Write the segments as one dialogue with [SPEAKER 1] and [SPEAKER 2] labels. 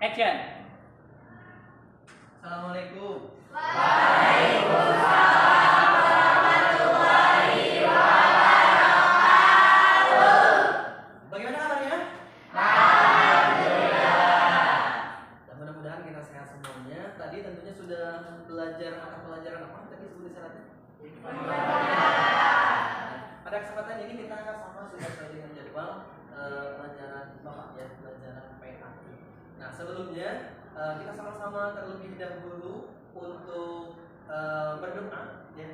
[SPEAKER 1] Action.
[SPEAKER 2] Assalamualaikum.
[SPEAKER 3] Waalaikumsalam warahmatullahi wabarakatuh.
[SPEAKER 2] Bagaimana kabarnya?
[SPEAKER 3] Alhamdulillah.
[SPEAKER 2] Dan mudah-mudahan kita sehat semuanya. Tadi tentunya sudah belajar mata pelajaran apa? Tadi sebut syaratnya. Pada kesempatan ini kita sama sudah sesuai dengan jadwal pelajaran Bapak ya, pelajaran PA. Nah, sebelumnya kita sama-sama terlebih dahulu untuk berdoa ya.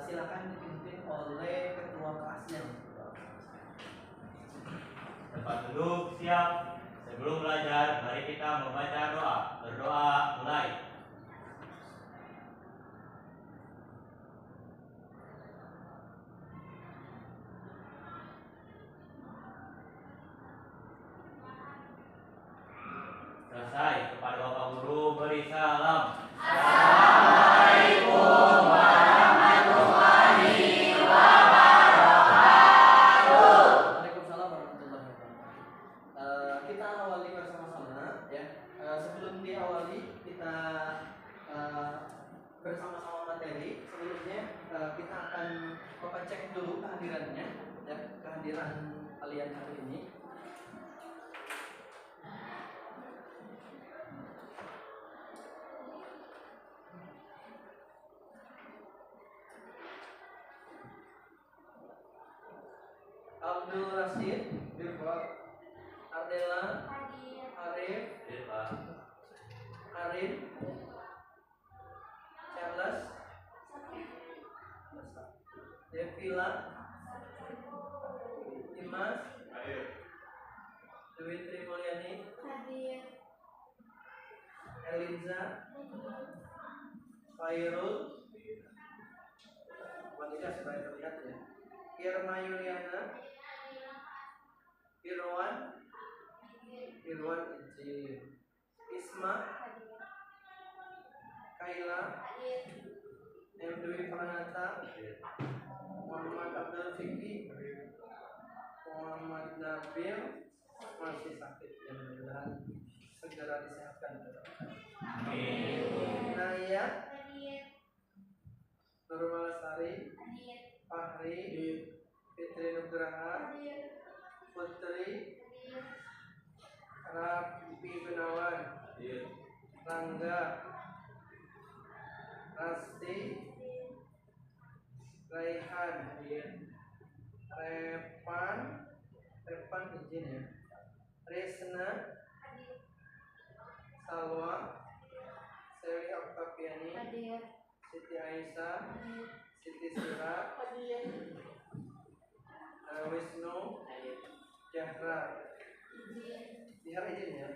[SPEAKER 2] Silakan dipimpin oleh ketua kelasnya.
[SPEAKER 4] Tempat duduk siap. Sebelum belajar, mari kita membaca doa. Berdoa mulai. Selesai. Kepada Bapak Guru beri salam.
[SPEAKER 3] Assalamualaikum warahmatullahi wabarakatuh.
[SPEAKER 2] Waalaikumsalam warahmatullahi wabarakatuh. Kita awali bersama-sama ya. Sebelum diawali kita bersama-sama materi. Sebelumnya kita akan Bapak cek dulu kehadirannya ya, kehadiran kalian hari ini. Abdul Rashid, Birba, Ardela, Arif, Arin, Charles, Devila, Dimas, Dewi Tri Mulyani, Eliza, Fairul, wanita supaya terlihat ya, Irma Yuliana, Irwan izin, Isma, Kaila, M. Dwi Pranata, Muhammad Abdul Fikri, Muhammad Nabil masih sakit ya, mudah-mudahan segera disehatkan. Naya, Nurul Sari, Fahri, Fitri Nugraha, Putri, Rafi Gunawan, Rangga, Rasti, Raihan, Repan izin ya, Resna, Salwa, Seri Oktaviani, Siti Aisyah, Siti Sira, Wisnu, Jahra, biar izin ya.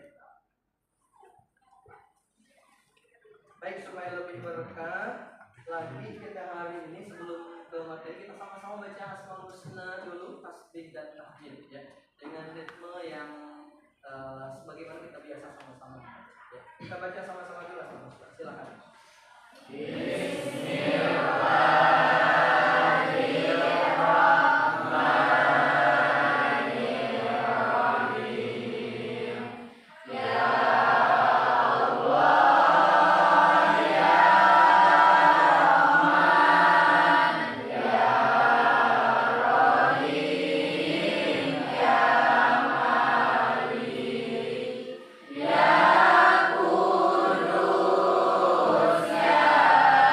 [SPEAKER 2] Baik, supaya lebih berkah lagi kita hari ini sebelum ke materi kita sama-sama baca Asmaul Husna dulu, tasbih dan tahmid ya, dengan ritme yang sebagaimana kita biasa sama-sama ya. Kita baca sama-sama dulu Asmaul Husna. Silakan.
[SPEAKER 3] Ya Kudus, ya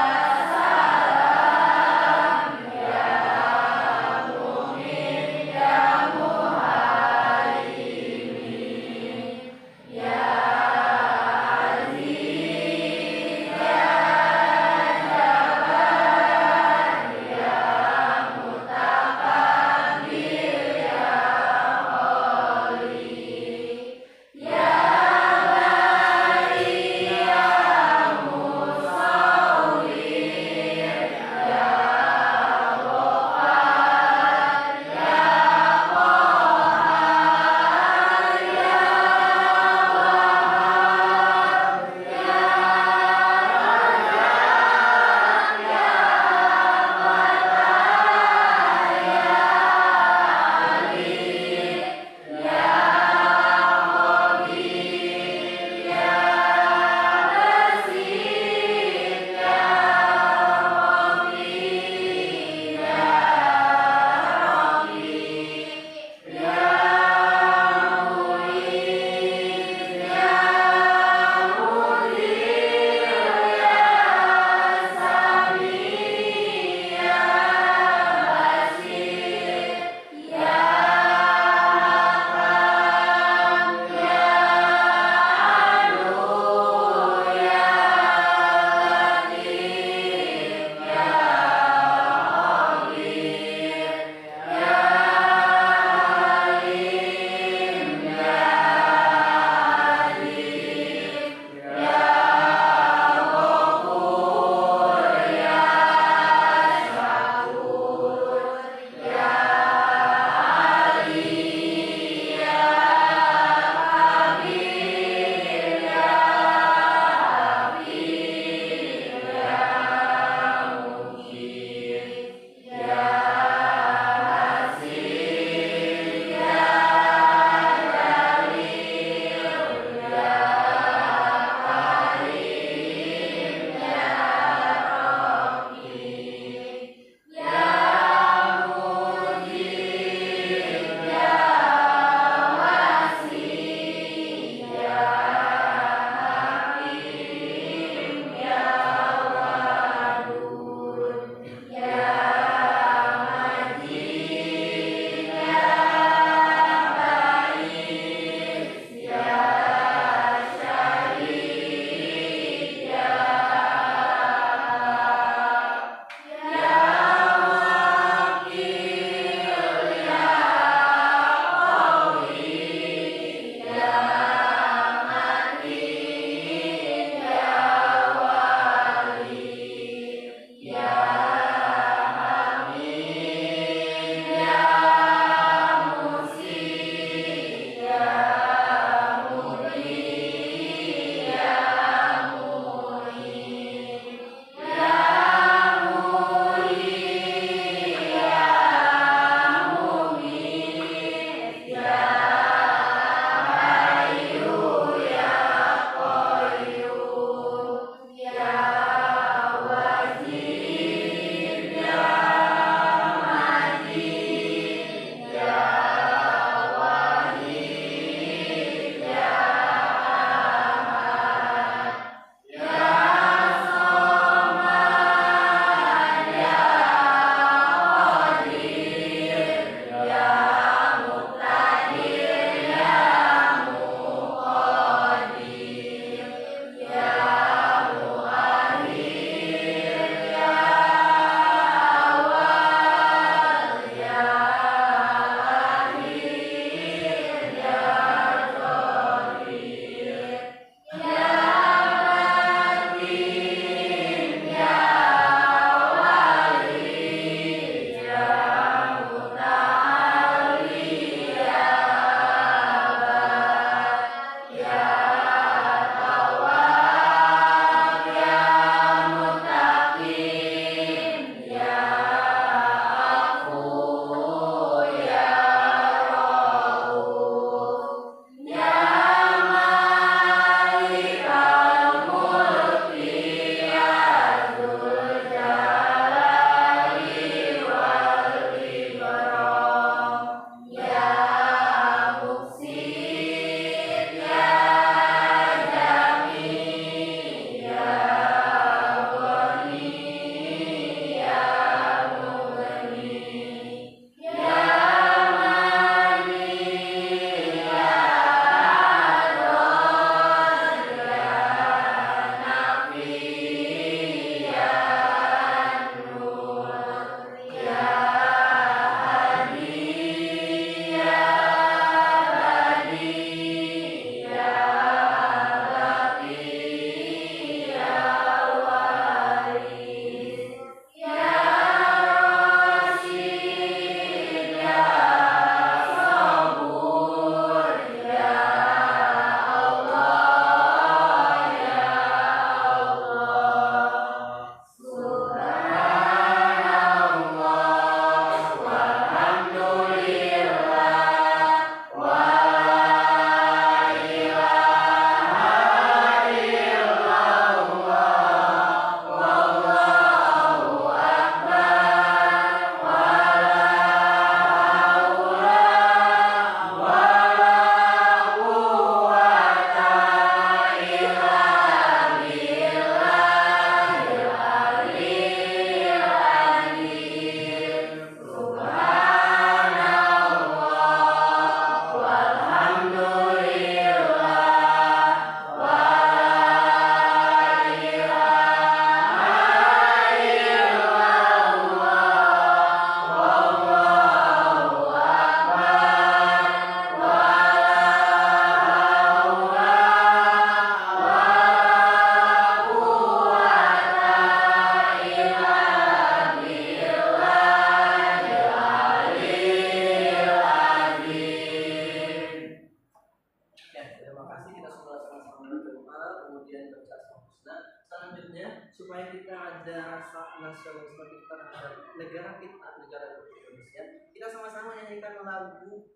[SPEAKER 2] kemudian baca Asmaul Husna. Selanjutnya supaya kita ada rasa nasionalisme kita terhadap negara kita, negara Indonesia, kita sama-sama nyanyikan lagu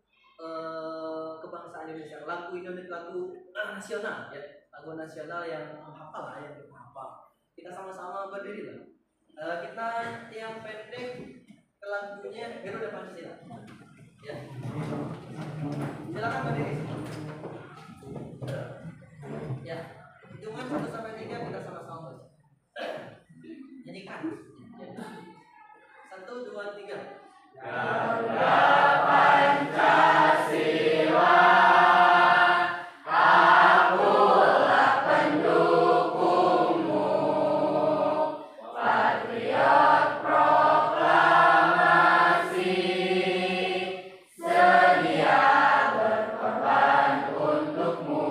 [SPEAKER 2] kebangsaan Indonesia, lagu Indonesia, lagu nasional ya, lagu nasional yang hafal lah, yang kita hafal. Kita sama-sama berdiri lah. Kita yang pendek ke lagunya Garuda Pancasila. Ya. Silakan berdiri. Ya. Hitungan 1 sampai 3 kita sama-sama. Nyanyikan. 1, 2, 3.
[SPEAKER 3] Garuda Pancasila, akulah pendukungmu, patriot proklamasi, sedia berkorban untukmu.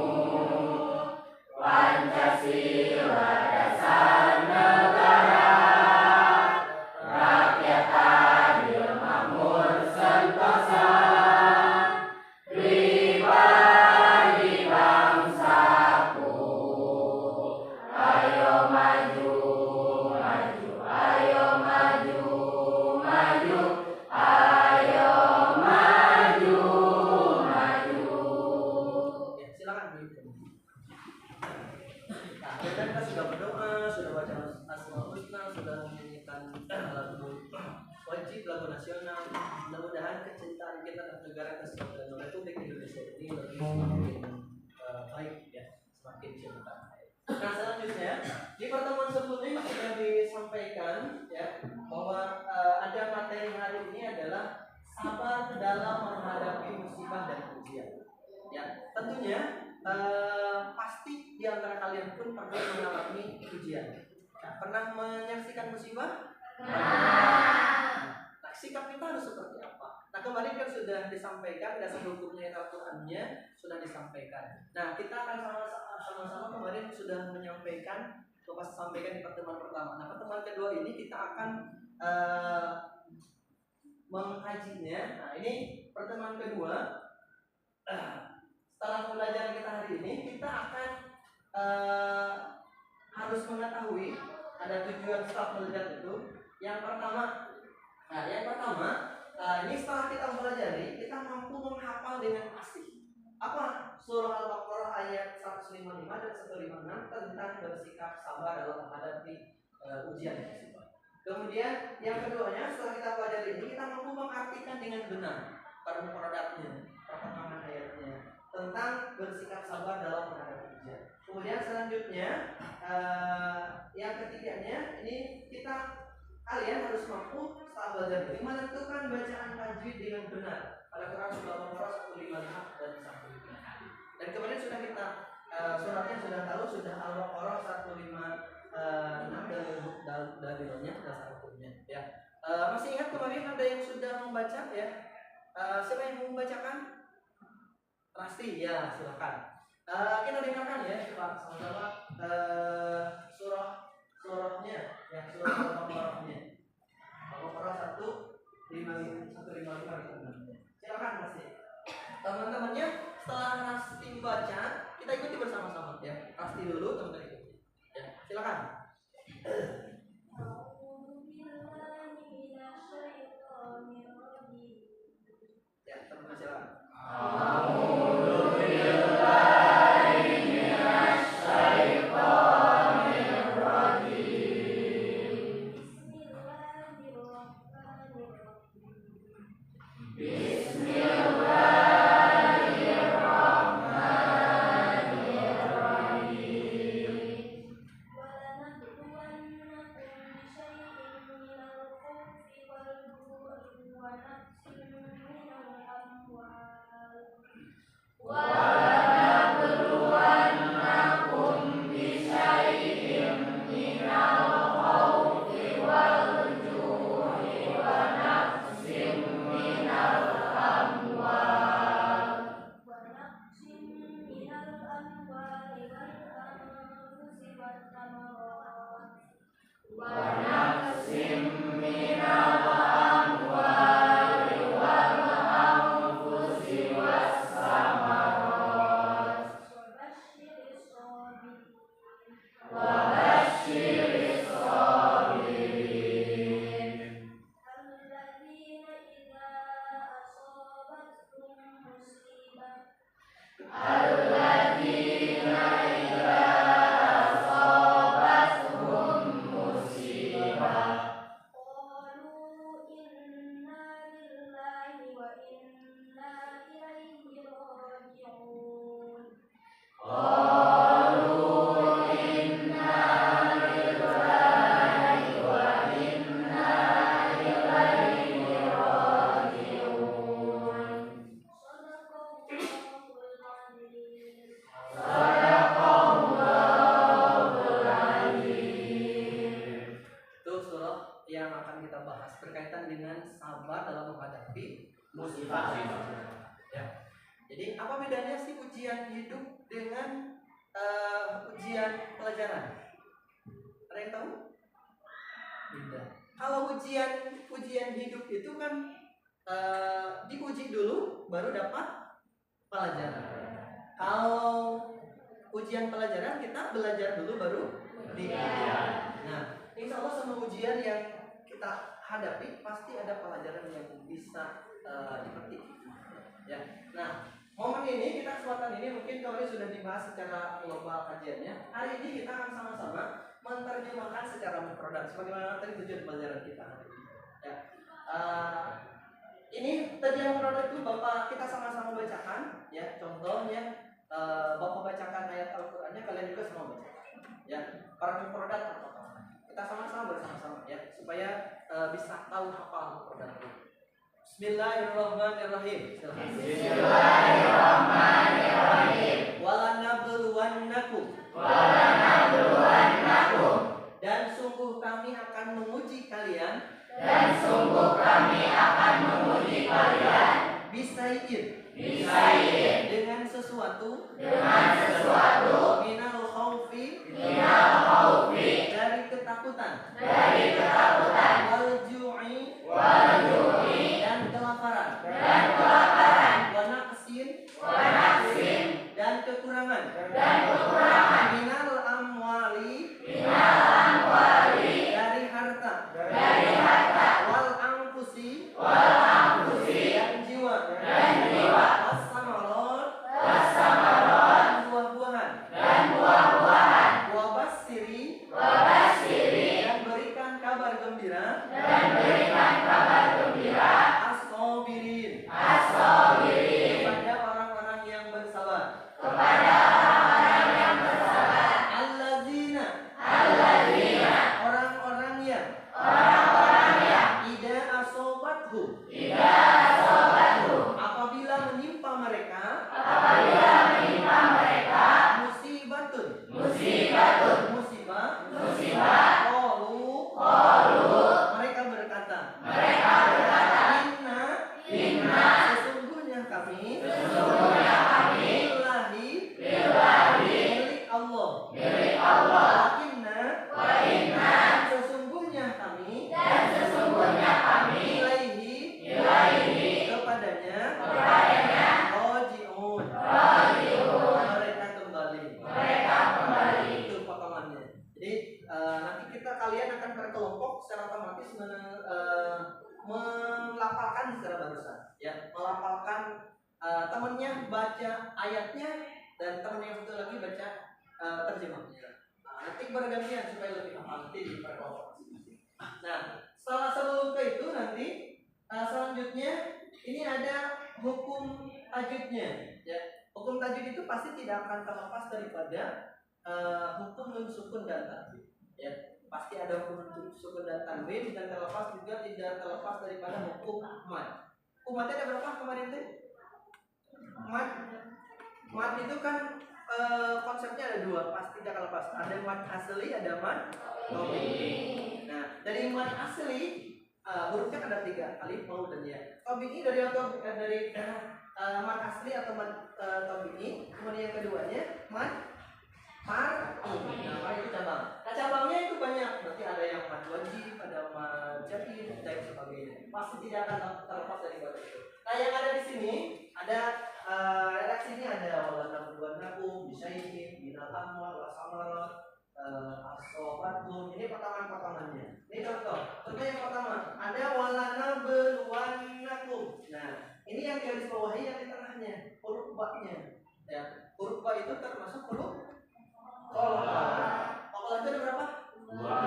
[SPEAKER 3] Pancasila dasar negara, rakyat adil makmur sentosa, pribadi bangsaku. Ayo maju, maju, ayo maju, maju, ayo maju, maju.
[SPEAKER 2] Ya, silakan begitu. Nah, kita sudah berdoa, sudah baca Asmaul Husna, sudah menyanyikan lagu wajib, lagu nasional. Mudah-mudahan kecintaan kita terhadap negara kesatuan Republik Indonesia ini lebih semakin baik ya, semakin cinta. Nah, selanjutnya di pertemuan sebelumnya sudah disampaikan ya bahwa ada materi hari ini adalah sabar dalam menghadapi musibah dan ujian. Ya, tentunya pasti di antara kalian pun pernah mengalami ujian. Nah, pernah menyaksikan musibah? Nah, sikap kita harus seperti apa? Nah, kemarin kan sudah disampaikan dasar hukumnya Al-Qur'annya sudah disampaikan. Nah, kita akan sama-sama kemarin sudah menyampaikan, sampaikan di pertemuan pertama. Nah, pertemuan kedua ini kita akan mengkajinya. Nah, ini pertemuan kedua. Setelah pembelajaran kita hari ini, kita akan harus mengetahui ada tujuan setelah belajar itu. Yang pertama, ini setelah kita mempelajari, kita mampu menghafal dengan pasti. Apa? Surah Al-Baqarah ayat 155 dan 156 tentang bersikap sabar dalam menghadapi ujian dan musibah. Kemudian yang keduanya, setelah kita pelajari ini, kita mampu mengartikan dengan benar paragraf-paragrafnya, perkembangan ayatnya, tentang bersikap sabar dalam menghadapi ujian. Kemudian selanjutnya yang ketiganya ini kalian harus mampu setelah belajar ini menentukan bacaan tajwid dengan benar pada Quran surah Al-Baqarah 155 dan 156. Dan kemarin sudah kita suratnya sudah tahu, sudah Al-Baqarah 156 dalilnya dasar hukumnya ya. Masih ingat kemarin ada yang sudah membaca ya? Siapa yang mau membacakan? Pasti ya, silakan. Kita dengarkan ya, coba sama-sama surahnya ya, surah Al-Baqarahnya. Al-Baqarah 155. Silakan Pasti. Teman-temannya setelah Pasti baca, kita ikuti bersama-sama ya. Pasti dulu teman-teman ikuti. Ya, silakan. Ya, teman-teman silakan.
[SPEAKER 3] Bismillahirrahmanirrahim.
[SPEAKER 2] menghadapi musibah. Ya. Jadi apa bedanya sih ujian hidup dengan ujian pelajaran? Ada yang tahu? Beda. Kalau ujian hidup itu kan diuji dulu baru dapat pelajaran. Kalau ujian pelajaran kita belajar dulu baru diuji. Nah, insya Allah semua ujian yang kita hadapi pasti ada pelajaran yang bisa dipetik. Ya. Nah, momen ini kita kesempatan ini mungkin kemarin sudah dibahas secara global kajiannya. Hari ini kita akan sama-sama menerjemahkan secara mufradat sebagaimana tadi tujuan pelajaran kita hari ini. Ya. Ini terjemah mufradat itu Bapak kita sama-sama bacakan ya. Contohnya Bapak bacakan ayat Al-Qur'annya, kalian juga semua baca. Ya, para mufradat apa? Kita sama-sama bersama-sama ya supaya bisa tahu hafal mufradat itu. Bismillahirrahmanirrahim.
[SPEAKER 3] Bismillahirrahmanirrahim.
[SPEAKER 2] Walanabluwannakum.
[SPEAKER 3] Walanabluwannakum.
[SPEAKER 2] Dan sungguh kami akan menguji kalian.
[SPEAKER 3] Dan sungguh kami akan menguji kalian.
[SPEAKER 2] Bisai'in.
[SPEAKER 3] Bisai'in.
[SPEAKER 2] Dengan sesuatu.
[SPEAKER 3] Dengan sesuatu.
[SPEAKER 2] Minal khawfi.
[SPEAKER 3] Minal khawfi.
[SPEAKER 2] Dari ketakutan.
[SPEAKER 3] Dari ketakutan.
[SPEAKER 2] Wal ju'i.
[SPEAKER 3] Wal ju'i.
[SPEAKER 2] Dan kelaparan.
[SPEAKER 3] Dan kelaparan.
[SPEAKER 2] Wa naqsin.
[SPEAKER 3] Wa naqsin.
[SPEAKER 2] Dan kekurangan.
[SPEAKER 3] Dan kekurangan.
[SPEAKER 2] Minal amwali.
[SPEAKER 3] Minal amwali.
[SPEAKER 2] Dari harta.
[SPEAKER 3] Dari harta.
[SPEAKER 2] Wal anfusi.
[SPEAKER 3] Wal anfusi.
[SPEAKER 2] Dan jiwa.
[SPEAKER 3] Dan jiwa.
[SPEAKER 2] Was-samarot.
[SPEAKER 3] Was-samarot.
[SPEAKER 2] Dan buah-buahan.
[SPEAKER 3] Dan buah-buahan.
[SPEAKER 2] Wabassiri.
[SPEAKER 3] Wabasyiri.
[SPEAKER 2] Dan berikan kabar gembira.
[SPEAKER 3] Dan berikan kabar gembira.
[SPEAKER 2] As-sabirin.
[SPEAKER 3] As-sabirin.
[SPEAKER 2] Kepada orang-orang yang bersabar.
[SPEAKER 3] Kepada orang-orang yang bersabar.
[SPEAKER 2] Allazina.
[SPEAKER 3] Alladzina.
[SPEAKER 2] Orang-orang yang.
[SPEAKER 3] Orang-orang yang.
[SPEAKER 2] Ida asobathu.
[SPEAKER 3] Ida asobatu.
[SPEAKER 2] Apabila menimpa mereka.
[SPEAKER 3] Apabila menimpa mereka.
[SPEAKER 2] Musibatun.
[SPEAKER 3] Musibatun.
[SPEAKER 2] Musibah.
[SPEAKER 3] Musibah.
[SPEAKER 2] Qalu. Mereka berkata.
[SPEAKER 3] Mereka berkata.
[SPEAKER 2] Inna. Sesungguhnya kami.
[SPEAKER 3] Sesungguhnya kami.
[SPEAKER 2] Lillahi. Milik Allah.
[SPEAKER 3] Milik Allah.
[SPEAKER 2] Wa inna. Sesungguhnya kami.
[SPEAKER 3] Dan sesungguhnya kami.
[SPEAKER 2] Ilaihi. Kepadanya. Raji'un. Mereka kembali. Itu potongannya. Jadi nanti kalian akan berkelompok secara otomatis melafalkan secara barusan. Ya, melafalkan temannya baca ayatnya dan teman yang satu lagi baca terjemahnya. Nanti bergantian supaya lebih hafal nanti di perkelompok masing-masing. Nah, sebelum ke itu nanti selanjutnya ini ada hukum tajwidnya. Ya, hukum tajwid itu pasti tidak akan terlepas daripada hukum nun sukun dan tanwin. Ya, pasti ada hukum nun sukun dan tanwin dan terlepas juga tidak terlepas daripada hukum mad. Hukum madnya ada berapa kemarin tuh? Mad itu kan konsepnya ada dua, pasti tidak lepas. Ada mad asli, ada mad tabi'i. Nah, dari mad asli hurufnya ada tiga, alif, waw, dan ya. Tabi'i dari mad asli atau mad tabi'i. Kemudian yang keduanya mad far'i. Nah, far'i itu cabang. Nah, cabangnya itu banyak. Berarti ada yang mad wajib, ada mad jahid, dan sebagainya. Pasti tidak akan terlepas dari itu. Nah, yang ada di sini ada redaksinya ada walanabluwannakum bisyai'in minal amwal was samarat as-sabatun. Ini potongan-potongannya. Ini contoh yang pertama ada walanabluwannakum. Nah, ini yang garis bawahi yang di tengahnya huruf ba-nya. Ya, huruf ba itu termasuk huruf qalqalah. Qalqalah itu ada berapa?
[SPEAKER 3] Dua.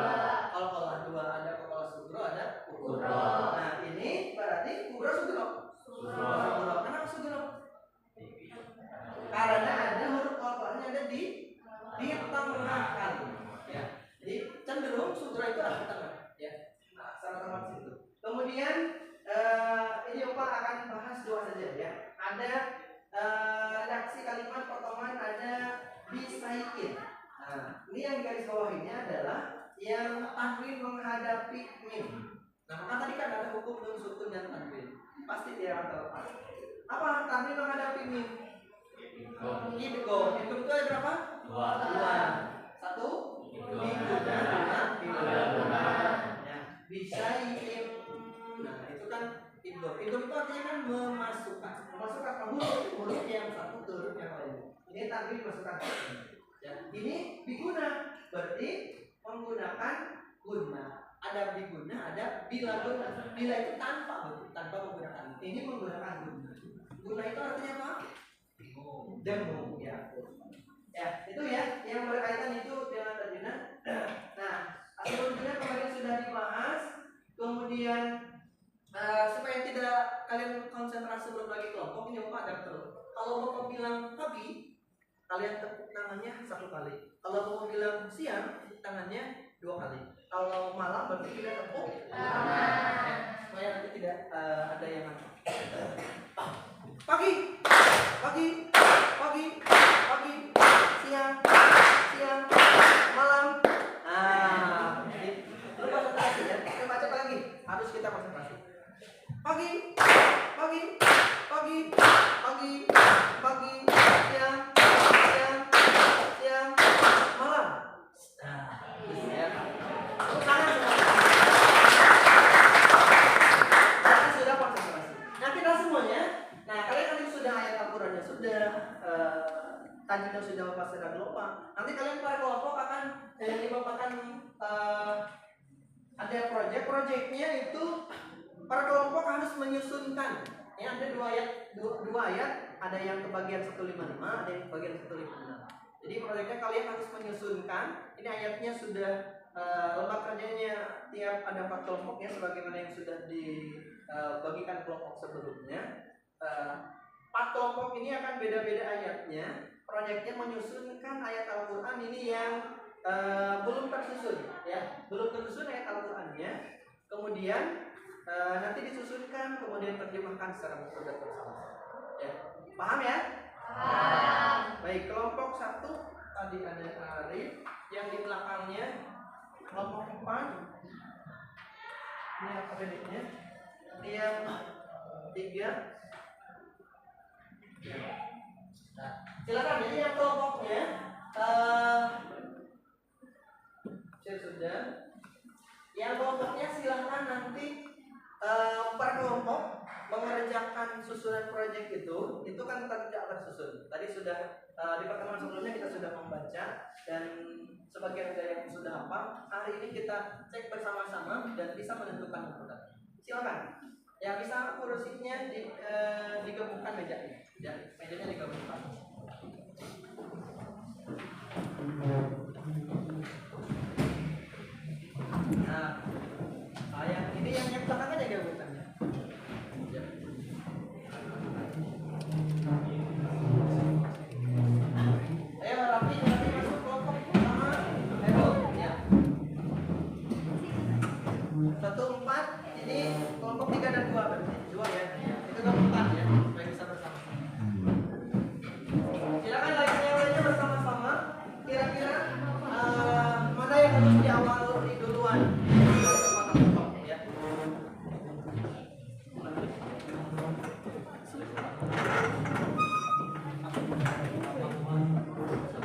[SPEAKER 2] Qalqalah dua, ada qalqalah sugro, ada kubro.
[SPEAKER 3] Kubro.
[SPEAKER 2] Nah, ini berarti kubro sugro. Kenapa sugro? Karena ada huruf qalqalahnya ada di tengah kali. Ya. Jadi cenderung sugro itu ada di tengah. Ya. Nah, secara otomatis itu. Kemudian ini Bapak akan bahas dua saja ya. Ada redaksi kalimat potongan ada bisai'in. Nah, ini yang garis bawahinya adalah yang tanwin menghadapi mim. Nah, maka tadi kan ada hukum nun sukun dan tanwin. Pasti dia akan terlepas. Apa Tamrin menghadapi mim? Idgo. Idgo itu ada berapa? 2. 1 biguna ya, bisa nah itu kan idgo. Idgo itu artinya kan memasukkan huruf yang satu ke huruf yang lain. Ini tadi dimasukkan ya. Ini biguna berarti menggunakan guna. Ada biguna, ada bila guna. Bila itu tanpa menggunakan. Ini menggunakan guna. Guna itu artinya apa? Demo ya. Ya, itu ya yang berkaitan itu dengan terjemahan. Nah, sebelumnya kemarin sudah dibahas. Kemudian supaya tidak kalian konsentrasi belum lagi kelompok, ini Bapak ada terus. Kalau Bapak bilang pagi, kalian tepuk tangannya 1 kali. Kalau Bapak bilang siang, tepuk tangannya 2 kali. Kalau malam berarti tidak tepuk tangan. Supaya nanti tidak ada yang pagi, siang, malam. Nah, lu konsentrasi ya. Kita baca lagi. Harus kita konsentrasi. Pagi, siang, malam. Nah, ya. Tangan semua. Kita sudah konsentrasi. Nah, kita semuanya. Nah, kalian nanti sudah ayat Al-Qur'annya sudah, tajwidnya sudah Bapak sudah lupa. Nanti kalian para kelompok akan ada proyeknya itu para kelompok harus menyusunkan. Ya, ada dua ayat, ada yang kebagian 155, ada yang kebagian 156. Jadi proyeknya kalian harus menyusunkan. Ini ayatnya sudah lomba kerjanya tiap ada 4 kelompoknya sebagaimana yang sudah dibagikan kelompok sebelumnya. 4 kelompok ini akan beda-beda ayatnya. Proyeknya menyusunkan ayat Al-Quran ini yang belum tersusun, ya, belum tersusun ayat Al-Qurannya. Kemudian nanti disusunkan, kemudian terjemahkan secara metode bersama. Ya, paham ya? Paham. Baik, kelompok 1 tadi ada Arif, yang di belakangnya kelompok 4 ini akademiknya, yang 3. Nah, silakan jadi yang kelompoknya sudah. Yang kelompoknya silakan nanti per kelompok mengerjakan susunan proyek itu kan tidak tersusun. Tadi sudah di pertemuan sebelumnya kita sudah membaca dan sebagian ada yang sudah hafal. Hari ini kita cek bersama-sama dan bisa menentukan metode. Silakan. Ya bisa kursinya digabungkan mejanya. Ya, mejanya digabungkan. Nah, yang ini yang belakang aja gabungannya. Ya. Ayo rapi masuk kelompok pertama. Ayo ya. 1, 4. Ini kelompok 3 dan 2 berarti. 2 ya. Itu gabungkan ya. Supaya bisa bersama. Silakan lainnya bersama-sama. Kira-kira mana yang harus diawali duluan? Ya.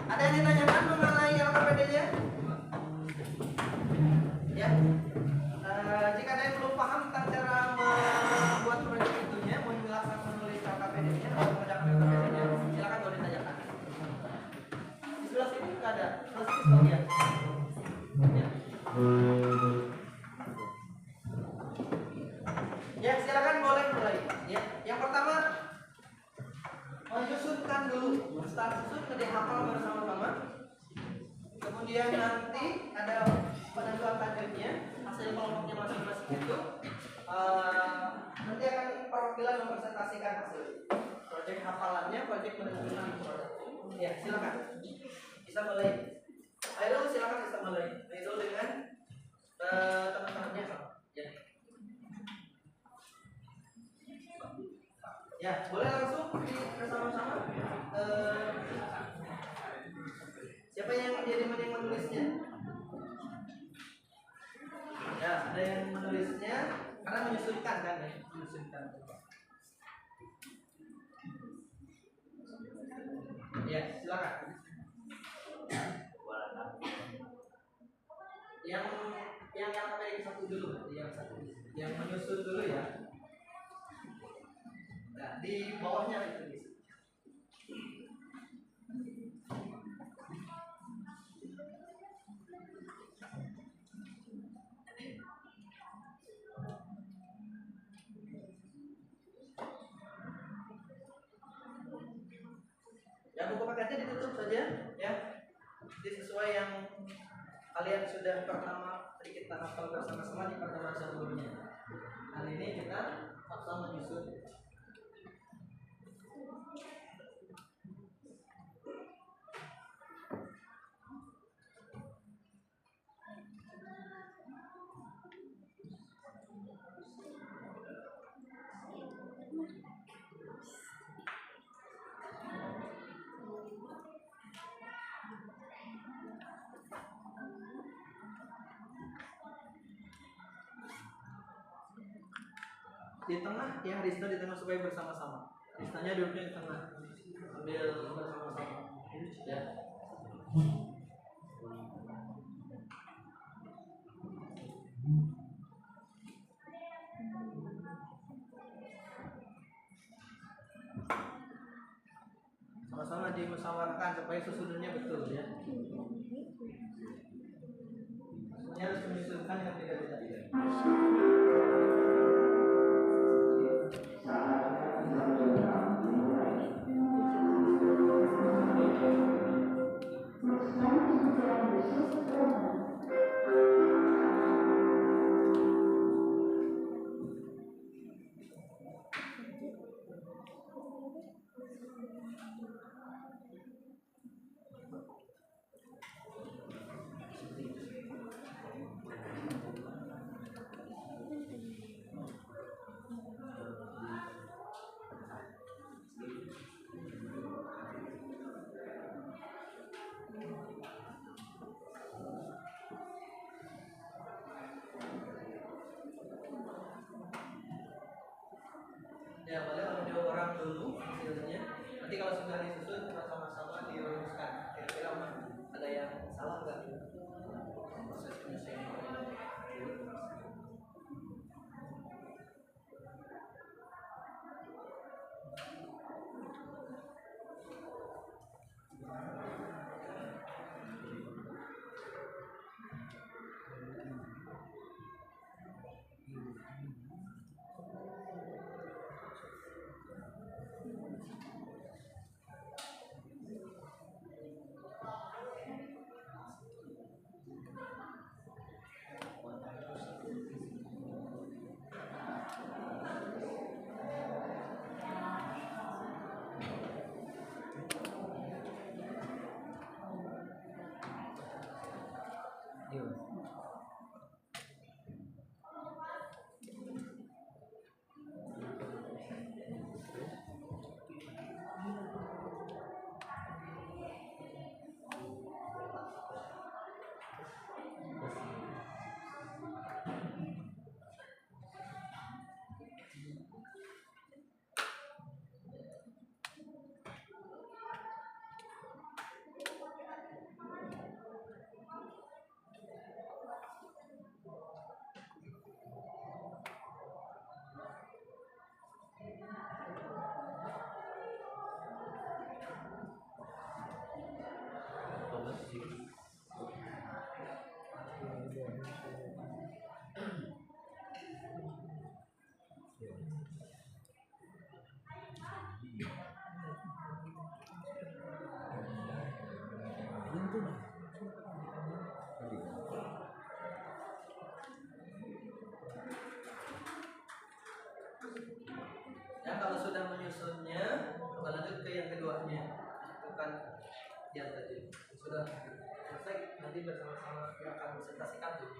[SPEAKER 2] Ada yang ditanyakan mengenai LKPD-nya? Ya. Jika ada yang belum paham tentang cara membuat proyek itunya, menjelaskan menulis LKPD-nya atau mengerjakan LKPD-nya, silakan boleh ditanyakan. Di sebelah sini juga ada, sebelah sini sebagian. Ya. Ya, silakan boleh mulai. Ya, yang pertama menyusunkan dulu. Setelah susun dihafal bersama-sama. Kemudian nanti ada penentuan tajwidnya, hasil kelompoknya masing-masing itu. Nanti akan perwakilan mempresentasikan hasil proyek hafalannya, proyek menentukan produk. Ya, silakan. Bisa mulai. Ayo silakan bisa mulai. Ayo dengan teman-temannya. Ya. Ya, boleh langsung bersama-sama. Siapa yang menulisnya? Ya, ada yang menulisnya karena menyusunkan kan ya, menyusunkan. yang KPI satu dulu, yang menyusun dulu ya. Nah, di bawahnya itu bisa. Ya, buku paketnya ditutup saja ya. Jadi sesuai yang kalian sudah pertama tadi kita hafal bersama-sama di pertemuan sebelumnya. Hari ini kita akan menyusun. Di tengah ya, Rista di tengah supaya bersama-sama. Ristanya duduknya di tengah sambil bersama-sama ya. Sama-sama dimusyawarahkan supaya susunannya betul ya. Semuanya harus menyusunkan yang beda-beda. Ya, boleh audio orang dulu hasilnya. Nanti kalau sudah disusun kita sama-sama dirumuskan. Kira-kira ada yang salah nggak? Proses penyusunan. Dan kalau sudah menyusunnya, lanjut ke yang keduanya. Bukan yang tadi. Sudah selesai, nanti bersama-sama kita akan presentasikan tuh.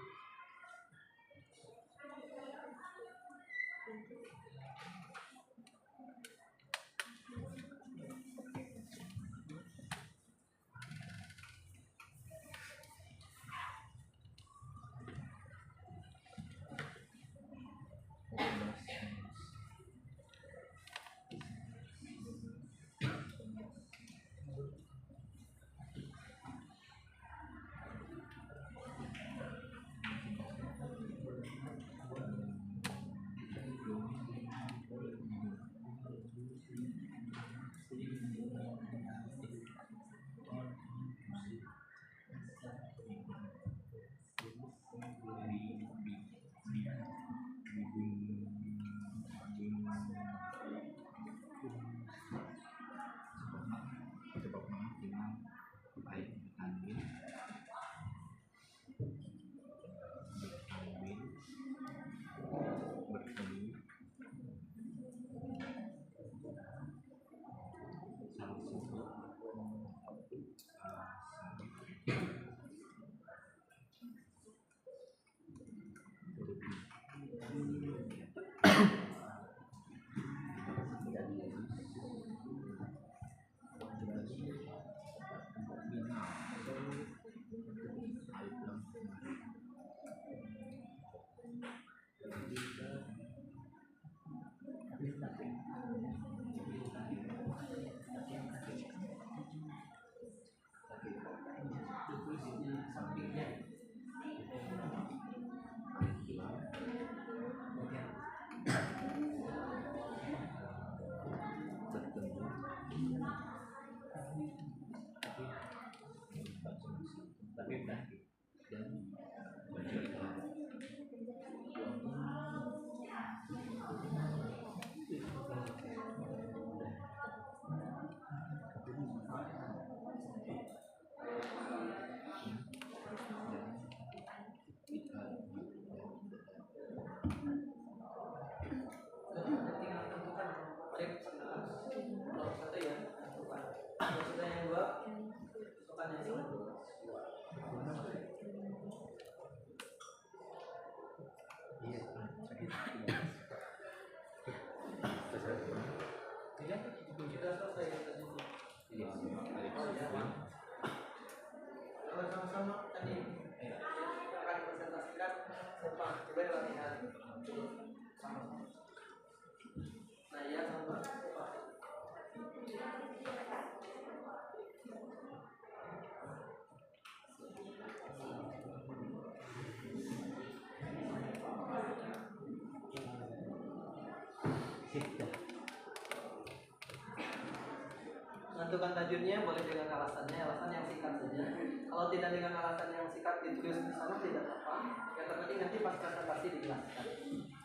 [SPEAKER 2] Menentukan tajwidnya boleh dengan alasan yang singkat saja. Kalau tidak dengan alasan yang singkat ditulis di sana tidak apa-apa. Yang terpenting nanti pas presentasi dijelaskan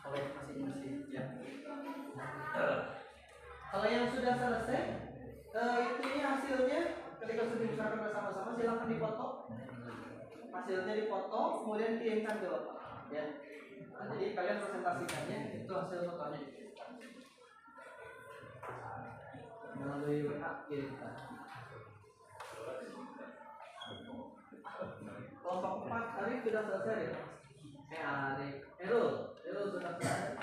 [SPEAKER 2] oleh masing-masing. Ya. Kalau yang sudah selesai, ini hasilnya ketika sudah dibicarakan bersama-sama silakan dipoto. Hasilnya dipoto, kemudian kirimkan ke Bapak. Ya. Nah, jadi kalian presentasikannya itu hasil fotonya. Melalui WA kirimkan. Kelompok 4 hari sudah selesai ya? Arif, Erul sudah selesai.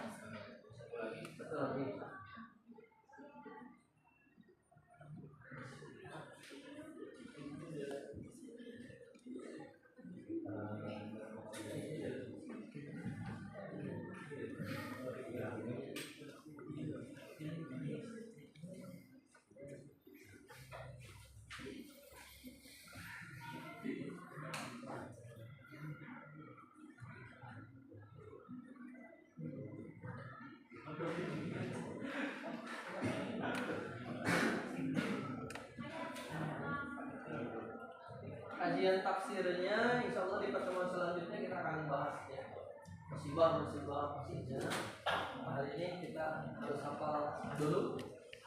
[SPEAKER 2] Satu lagi. Kajian tafsirnya insya Allah di pertemuan selanjutnya kita akan bahas ya. Musibah pastinya. Hari ini kita harus hafal dulu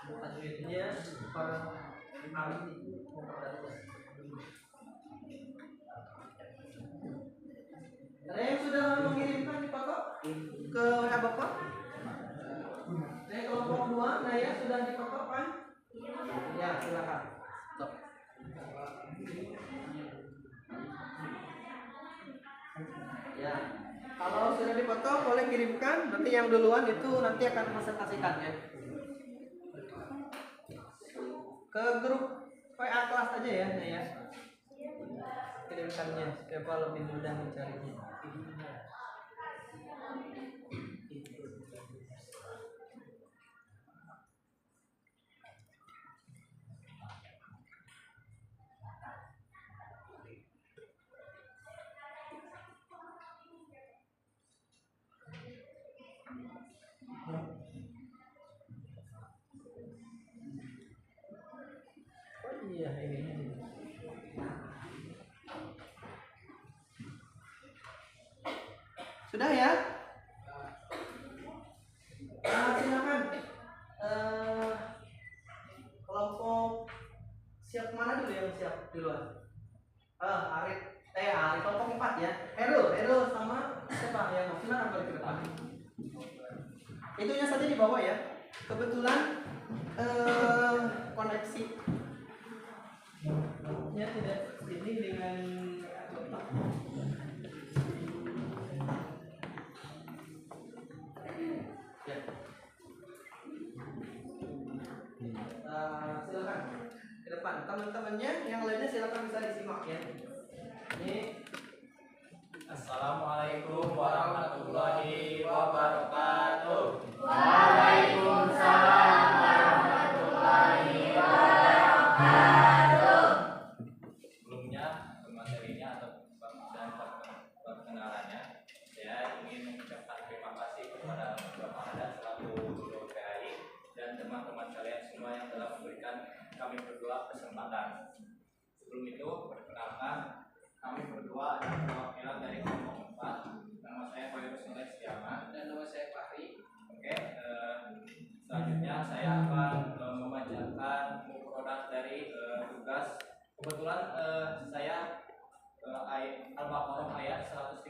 [SPEAKER 2] tajwidnya per hari ini. Ada yang sudah mengirimkan di foto ke WA Bapak? Saya kelompok 2, Naya sudah di foto kan? Ya silakan. Stop. Ya, kalau sudah dipoto boleh kirimkan. Nanti yang duluan itu nanti akan presentasikan ya. Ke grup WA kelas aja ya, Naya. Kirimkannya supaya lebih mudah mencarinya. Iya ini. Sudah ya? Silakan. Kelompok siap mana dulu yang siap duluan? Arif kelompok 4 ya. Erul sama siapa yang mau? Silakan balik ke depan. Itunya saja di bawah ya. Kebetulan koneksi nya tidak ini dengan ya. Silakan ke depan teman-temannya, yang lainnya silakan bisa disimak ya. Ini
[SPEAKER 4] Assalamualaikum warahmatullahi wabarakatuh.
[SPEAKER 3] Waalaikumsalam warahmatullahi wabarakatuh.
[SPEAKER 4] Sebelumnya materinya atau dan perkenalannya, saya ingin mengucapkan terima kasih kepada Bapak Adat selaku Guru PAI dan teman-teman kalian semua yang telah memberikan kami berdua kesempatan. Sebelum itu, perkenalkan, kami berdua adalah perwakilan dari kelompok 4. Nama saya Khairul Soleh Setiawan
[SPEAKER 2] dan nama saya Fahri.
[SPEAKER 4] Oke, selanjutnya saya akan membacakan produk dari tugas. Kebetulan saya Al-Baqarah ayat 156.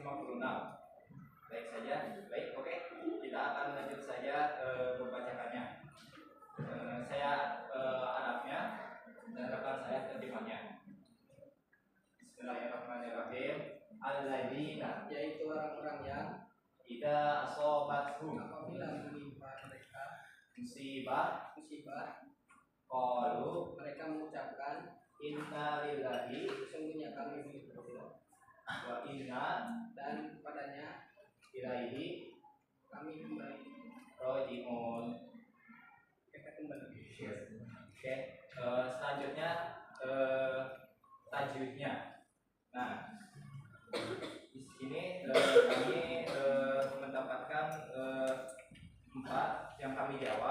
[SPEAKER 4] Baik saja, baik, oke. Kita akan lanjut saja membacakannya. Saya Arabnya dan rekan saya terjemahnya. Bismillahirrahmanirrahim. Alladzina,
[SPEAKER 2] Yaitu orang-orang yang
[SPEAKER 4] idza asobathum
[SPEAKER 2] apabila menimpa mereka
[SPEAKER 4] musibah qalu
[SPEAKER 2] mereka mengucapkan
[SPEAKER 4] inna lillahi
[SPEAKER 2] sesungguhnya kami milik Allah
[SPEAKER 4] wa inna
[SPEAKER 2] dan padanya
[SPEAKER 4] ilaihi
[SPEAKER 2] kami kembali.
[SPEAKER 4] rajiun.
[SPEAKER 2] Kita kembali.
[SPEAKER 4] Oke, selanjutnya tajwidnya. Nah, di sini kami mendapatkan 4 yang kami jawab.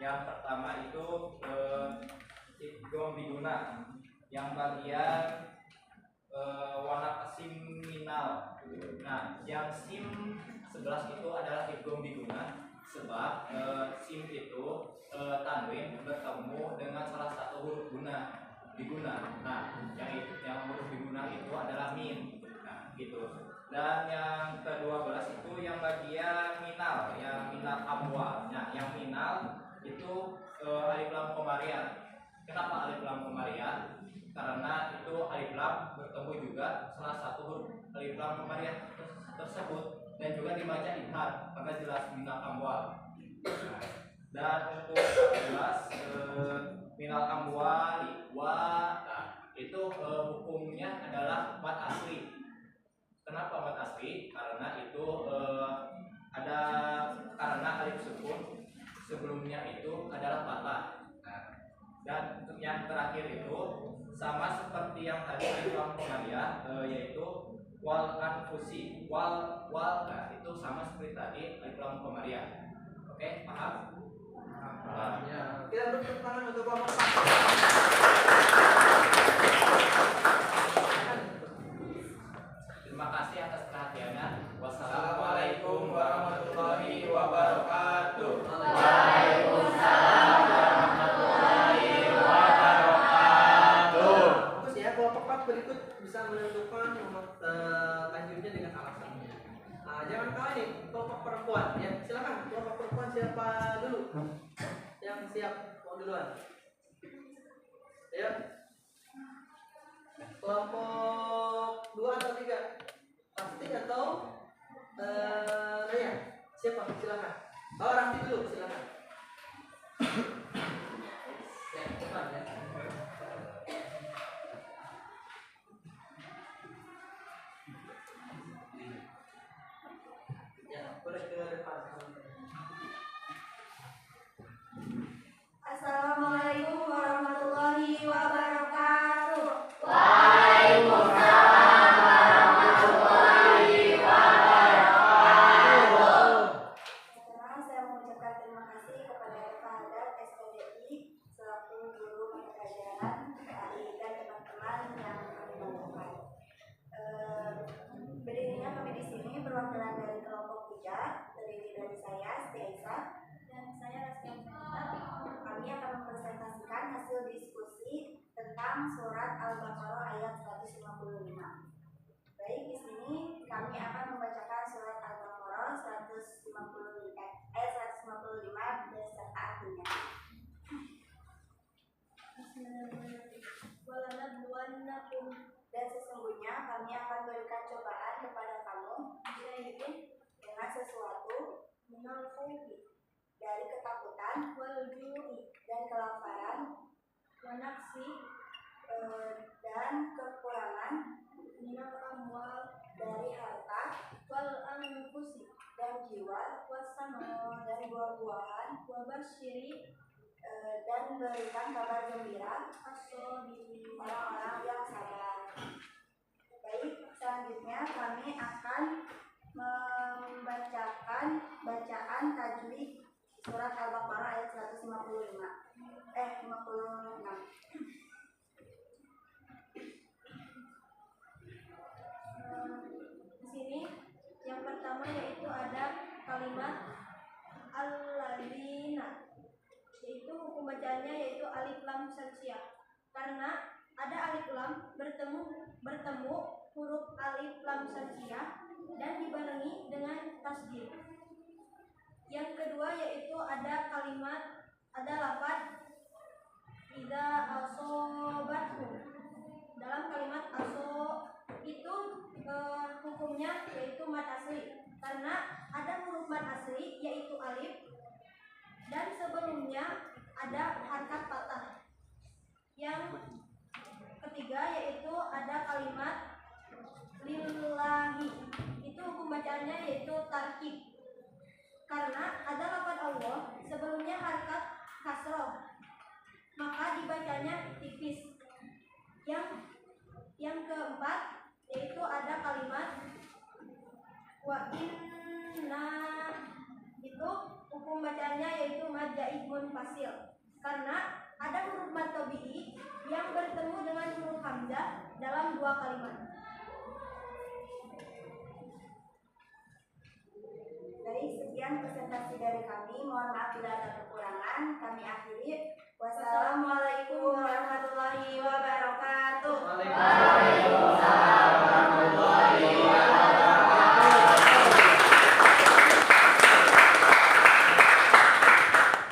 [SPEAKER 4] Yang pertama itu idgham biguna, yang bagian warna siminal. Nah, yang sim 11 itu adalah idgham biguna, sebab sim itu tanwin bertemu dengan salah satu huruf biguna. Nah, yang huruf biguna itu adalah min. Nah, gitu. Dan yang ke-12 itu yang bagian minal, yang minal amwal. Nah, yang minal itu alif lam komariah. Kenapa alif lam komariah? Karena itu alif lam bertemu juga salah satu huruf alif lam komariah tersebut, dan juga dibaca idhar karena jelas minal amwal. Nah, dan untuk 11 minal amwali itu hukumnya adalah mad asli. Kenapa mad asli? Karena itu karena alif sukun sebelumnya itu adalah fathah. Nah, dan untuk yang terakhir itu sama seperti yang tadi alif lam komariah, yaitu wal anfusi, wal nah, itu sama seperti tadi alif lam komariah. Oke, paham?
[SPEAKER 2] Ya, kita beri tangan untuk kelompok 1.
[SPEAKER 4] Terima kasih atas perhatiannya. Wassalamualaikum warahmatullahi wabarakatuh.
[SPEAKER 3] Waalaikumsalam warahmatullahi wabarakatuh.
[SPEAKER 2] Terus ya, kelompok 4 berikut bisa menentukan nomor lanjutnya dengan alasannya. Nah, jangan kalah nih kelompok perempuan ya. Silakan kelompok perempuan siapa dulu? Yang siap mau duluan? Ayo. Kelompok 2 atau 3? Pasti atau Naya? Siapa? Silakan. Oh, Raffi dulu, silakan. Ya, cepat ya. Ya, boleh ke depan.
[SPEAKER 3] Assalamualaikum warahmatullahi wabarakatuh.
[SPEAKER 1] Waalaikumsalam warahmatullahi wabarakatuh.
[SPEAKER 3] Sekarang saya mengucapkan terima kasih kepada Pak Haddad SPDI selaku guru mata pelajaran AI dan teman-teman yang kami banggakan. Berdirinya kami di sini perwakilan dari kelompok 3, terdiri dari saya Siti Aisyah dan saya Rasmi Fahmi. Kami akan mempresentasikan hasil diskusi tentang surat Al-Baqarah ayat 155. Baik, di sini kami akan membacakan surat Al-Baqarah ayat 155 beserta artinya. Bismillahirrahmanirrahim. Dan sesungguhnya kami akan berikan cobaan kepada kamu dengan sesuatu minal khawfi, dari ketakutan, wal ju'i, dan kelaparan, wa naqsi, dan kekurangan, minal amwal, dari harta, wal anfusi, dan jiwa, wasano, dan buah-buahan, wa basyiri, dan berikan kabar gembira orang-orang yang sabar. Baik, selanjutnya kami akan membacakan bacaan tajwid surat Al-Baqarah ayat 56. Di sini yang pertama yaitu ada kalimat al-ladzina, yaitu hukum bacaannya yaitu alif lam sansiyah, karena ada alif lam bertemu huruf alif lam sansiyah dan dibarengi dengan tasdid. Yang kedua yaitu ada lafaz idza asobathu. Dalam kalimat aso itu hukumnya yaitu mad asli, karena ada huruf mad asli yaitu alif dan sebelumnya ada harakat fathah. Yang ketiga yaitu ada kalimat lillahi, itu hukum bacaannya yaitu tarkib, karena ada lafaz Allah sebelumnya harakat kasroh, maka dibacanya tipis. Yang keempat yaitu ada kalimat wa inna, itu hukum bacaan sisanya yaitu mad jaid munfasil. Karena ada huruf mad tabi'i yang bertemu dengan huruf hamzah dalam dua kalimat. Baik, sekian presentasi dari kami. Mohon maaf bila ada kekurangan. Kami akhiri. Wassalamualaikum warahmatullahi wabarakatuh.
[SPEAKER 2] Waalaikumsalam warahmatullahi wabarakatuh.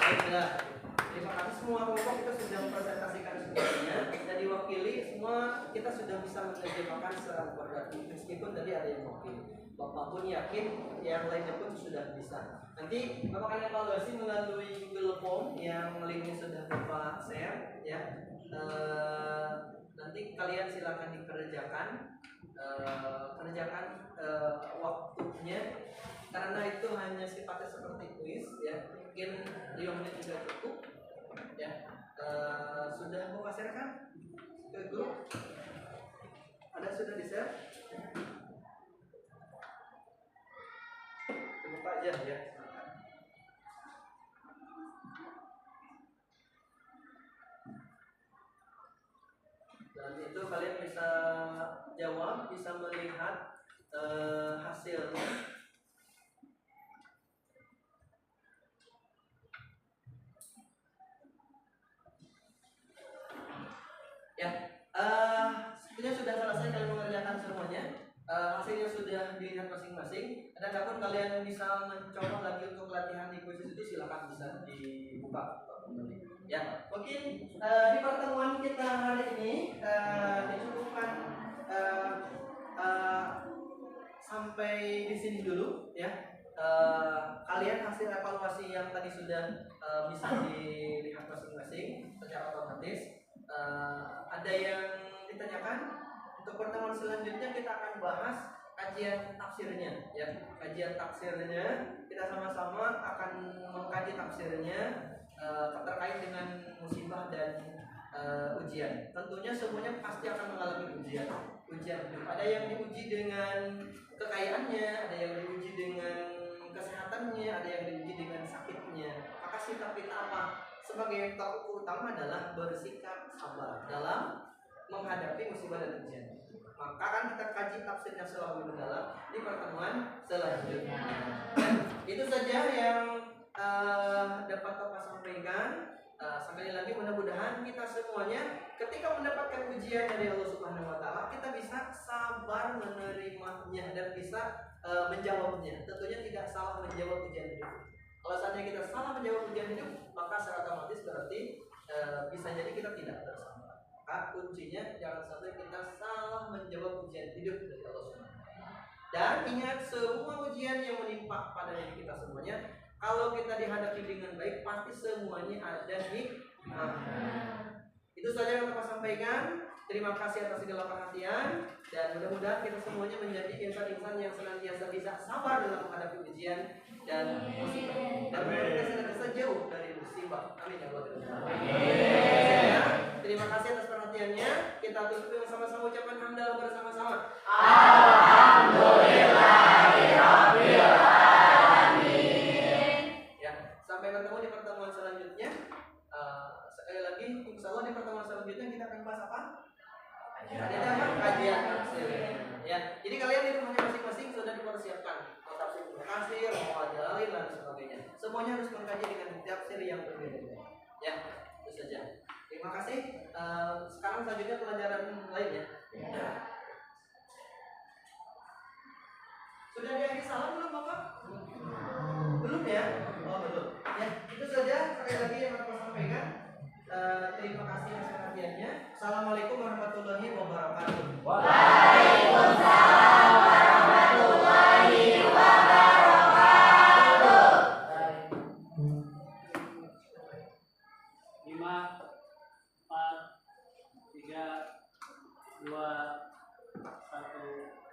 [SPEAKER 2] Baiklah, terima kasih semua kelompok, kita sudah mempresentasikan semuanya dan diwakili semua, kita sudah bisa menerjemahkan secara berarti meskipun tadi ada yang wakil. Bapak pun yakin yang lainnya pun sudah bisa. Nanti Bapak akan evaluasi melalui Google Form yang linknya sudah Bapak share ya. Nanti kalian silakan dikerjakan, kerjakan waktunya karena itu hanya sifatnya seperti kuis ya. Mungkin 5 menit juga cukup ya. Sudah Bapak share kan ke grup? Ada sudah di share? Buka aja ya. Dan itu kalian bisa jawab, bisa melihat hasilnya. Ya, sebenarnya sudah selesai kalian mengerjakan semuanya. Hasilnya sudah dilihat masing-masing. Adapun kalian bisa mencoba lagi untuk latihan di kuis itu, silakan bisa dibuka. Ya, mungkin di pertemuan kita hari ini dicukupkan sampai di sini dulu ya. Kalian hasil evaluasi yang tadi sudah bisa dilihat masing-masing secara otomatis. Ada yang ditanyakan? Untuk pertemuan selanjutnya kita akan bahas kajian tafsirnya ya. Kajian tafsirnya kita sama-sama akan mengkaji tafsirnya terkait dengan musibah dan ujian. Tentunya semuanya pasti akan mengalami ujian. Ada yang diuji dengan kekayaannya, ada yang diuji dengan kesehatannya, ada yang diuji dengan sakitnya. Maka sikap kita apa? Sebagai tokoh utama adalah bersikap sabar dalam menghadapi musibah dan ujian. Maka akan kita kaji tafsirnya selalu mendalam di pertemuan selanjutnya. Itu saja yang dapat Bapak sampaikan. Sekali lagi mudah-mudahan kita semuanya ketika mendapatkan ujian dari Allah Subhanahu wa taala kita bisa sabar menerimanya dan bisa menjawabnya. Tentunya tidak salah menjawab ujian hidup. Kalau seandainya kita salah menjawab ujian hidup, maka secara otomatis berarti bisa jadi kita tidak bersabar. Maka kuncinya jangan sampai kita salah menjawab ujian hidup dari Allah Subhanahu wa taala. Dan ingat, semua ujian yang menimpa pada diri kita semuanya, kalau kita dihadapi dengan baik, pasti semuanya ada hikmah. Itu saja yang Bapak sampaikan. Terima kasih atas segala perhatian dan mudah-mudahan kita semuanya menjadi insan-insan yang senantiasa bisa sabar dalam menghadapi ujian dan musibah. Dan kita senantiasa jauh dari musibah. Amin ya Allah. Terima kasih atas perhatiannya. Kita tutup dengan sama-sama ucapan hamdalah bersama-sama. Alhamdulillahirabbil alamin. Ya, sampai bertemu di pertemuan selanjutnya. Sekali lagi, insya Allah di pertemuan selanjutnya kita akan bahas apa? Kajian tafsir. Ya, jadi kalian di rumahnya masing-masing sudah dipersiapkan. Mau tafsir tafsir, mau dalil dan sebagainya. Semuanya harus mengkaji dengan tafsir yang berbeda. Ya, itu saja. Terima kasih. Sekarang selanjutnya pelajaran lain ya. Sudah diakhiri salam belum Bapak? Belum ya? Oh belum. Ya, itu saja sekali lagi yang Bapak sampaikan. Terima kasih atas perhatiannya. Assalamualaikum warahmatullahi wabarakatuh.
[SPEAKER 1] Waalaikumsalam warahmatullahi wabarakatuh.
[SPEAKER 5] 5, 4, 3, 2, 1.